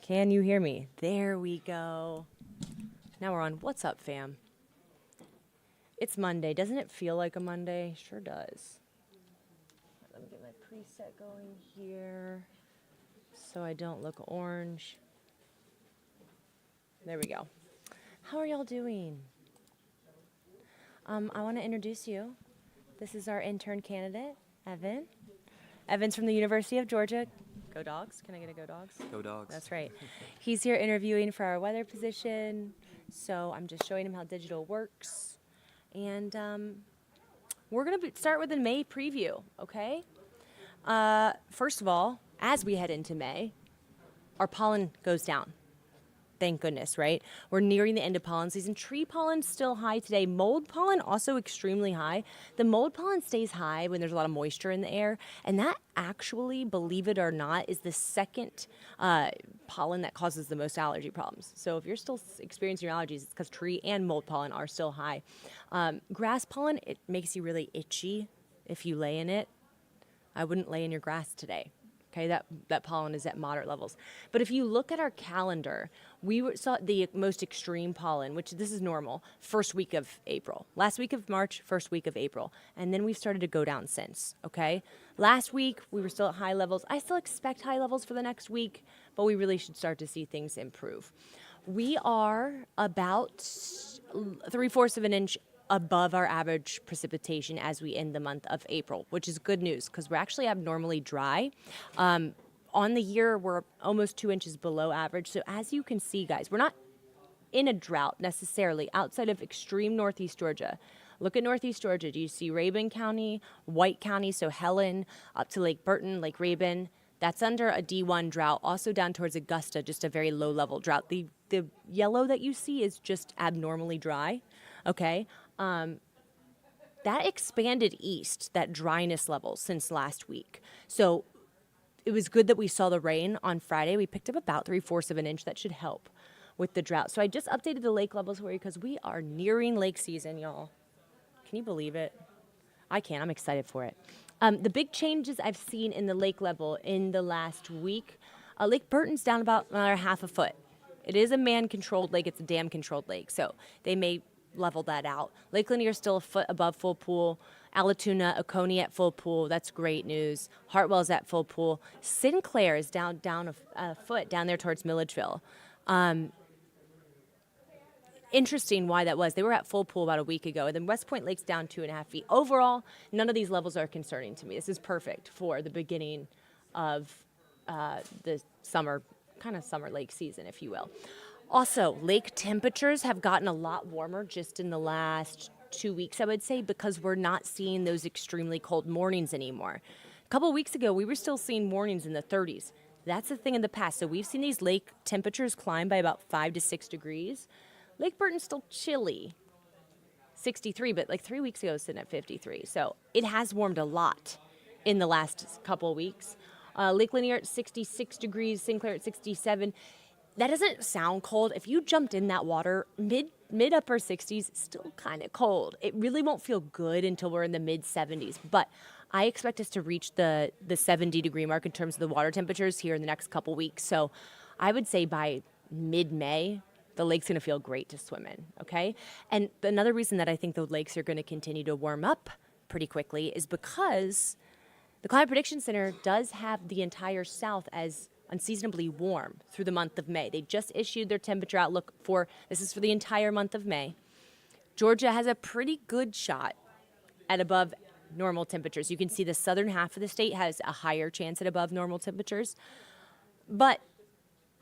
Can you hear me? There we go. Now we're on What's Up, fam? It's Monday. Doesn't it feel like a Monday? Sure does. Let me get my preset going here so I don't look orange. There we go. How are y'all doing? I want to introduce you. This is our intern candidate, Evan. Evan's from the University of Georgia. Go Dogs. Can I get a Go Dogs? Go Dogs. That's right. He's here interviewing for our weather position. So I'm just showing him how digital works. And we're going to start with a May preview, okay? First of all, as we head into May, our pollen goes down. Thank goodness, right? We're nearing the end of pollen season. Tree pollen's still high today. Mold pollen also extremely high. The mold pollen stays high when there's a lot of moisture in the air. And that actually, believe it or not, is the second pollen that causes the most allergy problems. So if you're still experiencing your allergies, it's because tree and mold pollen are still high. Grass pollen, it makes you really itchy if you lay in it. I wouldn't lay in your grass today. Okay, that pollen is at moderate levels. But if you look at our calendar, we saw the most extreme pollen, which this is normal, first week of April. Last week of March, first week of April. And then we've started to go down since, okay? Last week, we were still at high levels. I still expect high levels for the next week, but we really should start to see things improve. We are about 3/4 of an inch above our average precipitation as we end the month of April, which is good news because we're actually abnormally dry. On the year, we're almost 2 inches below average. So as you can see, guys, we're not in a drought necessarily outside of extreme northeast Georgia. Look at northeast Georgia. Do you see Rabun County, White County, so Helen, up to Lake Burton, Lake Rabun? That's under a D1 drought. Also down towards Augusta, just a very low-level drought. The yellow that you see is just abnormally dry, okay? That expanded east, that dryness level since last week. So it was good that we saw the rain on Friday. We picked up about 3/4 of an inch. That should help with the drought. So I just updated the lake levels for you because we are nearing lake season, y'all. Can you believe it? I can. I'm excited for it. The big changes I've seen in the lake level in the last week, Lake Burton's down about another 1/2 foot. It is a man-controlled lake. It's a dam-controlled lake. So they may level that out. Lake Lanier is still a foot above full pool. Allatoona, Oconee at full pool. That's great news. Hartwell's at full pool. Sinclair is down a foot down there towards Milledgeville. Interesting why that was. They were at full pool about a week ago. And then West Point Lake's down 2.5 feet. Overall, none of these levels are concerning to me. This is perfect for the beginning of the summer lake season, if you will. Also, lake temperatures have gotten a lot warmer just in the last 2 weeks, I would say, because we're not seeing those extremely cold mornings anymore. A couple of weeks ago, we were still seeing mornings in the 30s. That's a thing in the past. So we've seen these lake temperatures climb by about 5 to 6 degrees. Lake Burton's still chilly, 63, but like 3 weeks ago, it was sitting at 53. So it has warmed a lot in the last couple of weeks. Lake Lanier at 66 degrees, Sinclair at 67. That doesn't sound cold. If you jumped in that water, mid upper 60s, still kind of cold. It really won't feel good until we're in the mid 70s. But I expect us to reach the 70-degree mark in terms of the water temperatures here in the next couple weeks. So I would say by mid-May, the lake's going to feel great to swim in, okay? And another reason that I think the lakes are going to continue to warm up pretty quickly is because the Climate Prediction Center does have the entire South as unseasonably warm through the month of May. They just issued their temperature outlook this is for the entire month of May. Georgia has a pretty good shot at above normal temperatures. You can see the southern half of the state has a higher chance at above normal temperatures. But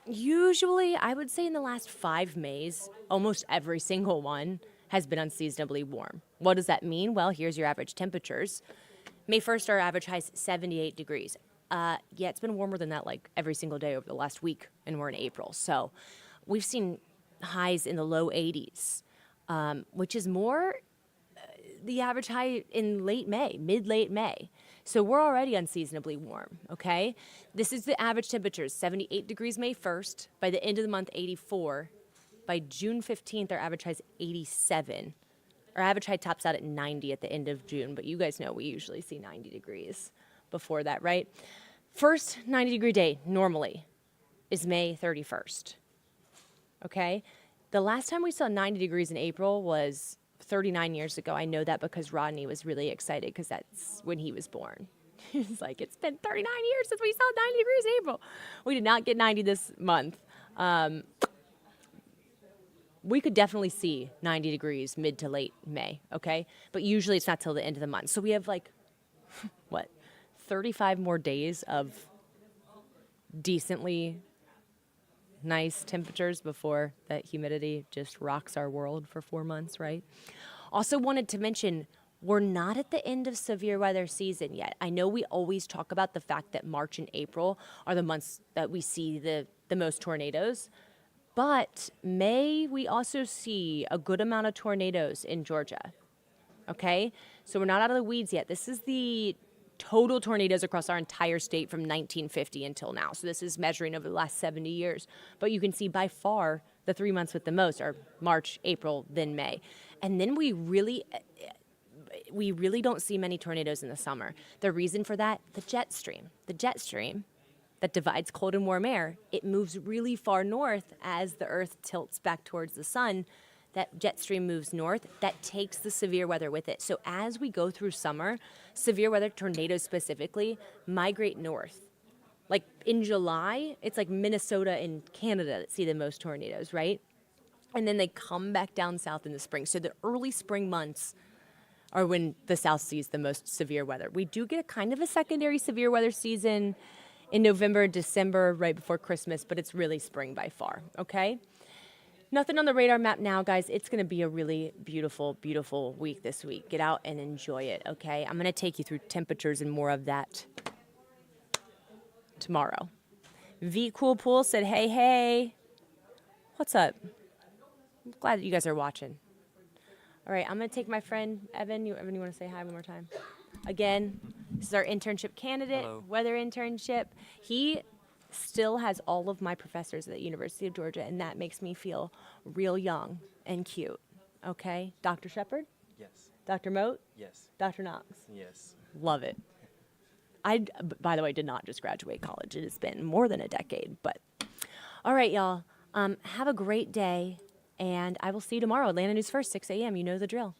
usually, I would say in the last 5 Mays, almost every single one has been unseasonably warm. What does that mean? Well, here's your average temperatures. May 1st, our average high is 78 degrees. It's been warmer than that like every single day over the last week, and we're in April. So we've seen highs in the low 80s, which is more the average high in late May, mid-late May. So we're already unseasonably warm, okay? This is the average temperatures, 78 degrees May 1st. By the end of the month, 84. By June 15th, our average high is 87. Our average high tops out at 90 at the end of June, but you guys know we usually see 90 degrees before that, right? First 90-degree day, normally. is May 31st. Okay? The last time we saw 90 degrees in April was 39 years ago. I know that because Rodney was really excited because that's when he was born. He's like, it's been 39 years since we saw 90 degrees in April. We did not get 90 this month. We could definitely see 90 degrees mid to late May, okay? But usually it's not till the end of the month. So we have like, what, 35 more days of decently nice temperatures before that humidity just rocks our world for 4 months, right? Also wanted to mention, we're not at the end of severe weather season yet. I know we always talk about the fact that March and April are the months that we see the most tornadoes. But May, we also see a good amount of tornadoes in Georgia. Okay? So we're not out of the weeds yet. This is the total tornadoes across our entire state from 1950 until now. So this is measuring over the last 70 years. But you can see by far the 3 months with the most are March, April, then May. And then we really don't see many tornadoes in the summer. The reason for that, the jet stream. The jet stream that divides cold and warm air, it moves really far north as the Earth tilts back towards the sun. That jet stream moves north, that takes the severe weather with it. So as we go through summer, severe weather tornadoes specifically migrate north. Like in July, it's like Minnesota and Canada that see the most tornadoes, right? And then they come back down south in the spring. So the early spring months are when the South sees the most severe weather. We do get a kind of a secondary severe weather season in November, December, right before Christmas, but it's really spring by far, okay? Nothing on the radar map now, guys. It's going to be a really beautiful, beautiful week this week. Get out and enjoy it, okay? I'm going to take you through temperatures and more of that tomorrow. V Cool Pool said, hey, hey. What's up? I'm glad that you guys are watching. All right, I'm going to take my friend, Evan. You want to say hi one more time? Again, this is our internship candidate, Hello. weather internship. He still has all of my professors at the University of Georgia, and that makes me feel real young and cute, okay? Dr. Shepard? Yes. Dr. Moat? Yes. Dr. Knox? Yes. Love it. I, by the way, did not just graduate college. It has been more than a decade, but all right, y'all. Have a great day, and I will see you tomorrow. Atlanta News First, 6 a.m. You know the drill.